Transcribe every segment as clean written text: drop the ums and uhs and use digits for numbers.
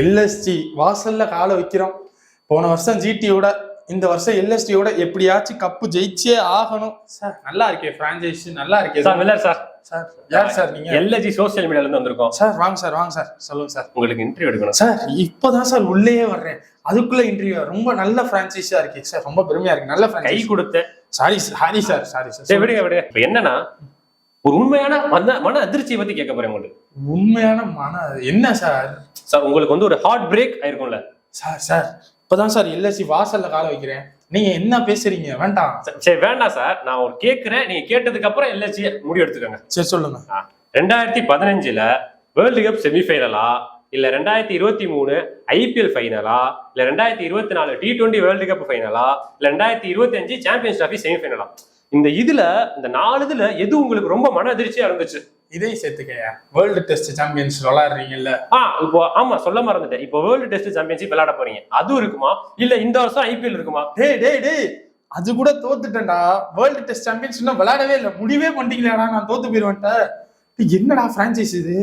LSD வாசல்ல காலை வைக்கிறோம். போன வருஷம் ஜிடியோட, இந்த வருஷம் எல்எஸ்டியோட எப்படியாச்சும் கப்பு ஜெயிச்சே ஆகணும் சார். நல்லா இருக்கே பிரான்சைஸ், நல்லா இருக்கே சார். Miller sir. சார் யார் சார் நீங்க? எல்ஜி சோசியல் மீடியால இருந்து வந்திருக்கோம் சார். வாங்க சார், வாங்க சார், சொல்லுங்க சார். உங்களுக்கு இன்டர்வியூ எடுக்கணும் சார். இப்பதான் சார் உள்ளே வர்றேன், அதுக்குள்ள இன்டர்வியூ. ரொம்ப நல்ல பிரான்சைஸா இருக்கு சார், ரொம்ப பெருமையா இருக்கு. நல்ல கை கொடுத்த. Sorry sorry sir, sorry sir. விடுங்க விடுங்க. இப்ப என்னன்னா, ஒரு உண்மையான மன அதிர்ச்சியை பத்தி கேட்க போறேன் உங்களுக்கு. உண்மையான என்ன சார்? சார் உங்களுக்கு வந்து ஒரு ஹார்ட் பிரேக் ஆயிருக்கும்ல சார்? சார் இப்பதான் சார் எல்எஸ்சி வாசல்ல காலை வைக்கிறேன், நீங்க என்ன பேசுறீங்க? வேண்டாம். சரி வேண்டாம் சார், நான் ஒரு கேட்கிறேன், நீங்க கேட்டதுக்கு அப்புறம் எல்எஸ்சி முடிவு எடுத்துக்கோங்க. சரி சொல்லுங்க. 2015 வேர்ல்டு கப் செமிஃபைனலா, இல்ல 2023 ஐபிஎல் ஃபைனலா, இல்ல 2024 T20 வேர்ல்டு கப் ஃபைனலா, இல்ல 2025 சாம்பியன்ஸ் டிராஃபி செமிஃபைனலா, இந்த 4 இதுல எது உங்களுக்கு ரொம்ப மன அதிர்ச்சியா இருந்துச்சு? இதையும் சேர்த்துக்கயா. வேர்ல்டு டெஸ்ட் சாம்பியன்ஸ் விளையாடுறீங்கல்ல? இப்போ ஆமா சொல்ல மறந்துட்டேன். இப்போ வேர்ல்டு டெஸ்ட் சாம்பியன்ஷிப் விளையாட போறீங்க, அது இருக்குமா? இல்ல இந்த வருஷம் ஐபிஎல் இருக்குமா? டேய் அது கூட தோத்துட்டேன்டா. வேர்ல்டு டெஸ்ட் சாம்பியன்ஸ் இன்னும் விளையாடவே இல்லை, முடிவே பண்ணிட்டீங்களாடா, நான் தோத்து போயிருவேன்ட்ட. என்னடா பிரான்சைஸ் இது?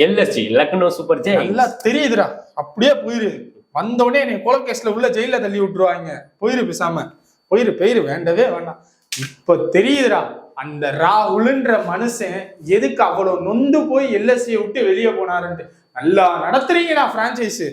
LSG Lucknow Super Giants. நல்லா தெரியுதுடா, அப்படியே போயிரு. வந்தோடனே என்னை கோலகேஸ்ல உள்ள ஜெயில தள்ளி விட்டுருவாங்க. போயிரு, பேசாம போயிரு, வேண்டவே வேண்டாம். இப்ப தெரியுதுடா, அந்த ராகுல்ன்ற மனுஷன் எதுக்கு அவ்வளவு நொந்து போய் எல்எஸ்சியை விட்டு வெளியே போனாருன்ட்டு. நல்லா நடத்துறீங்கடா பிரான்சைஸ்.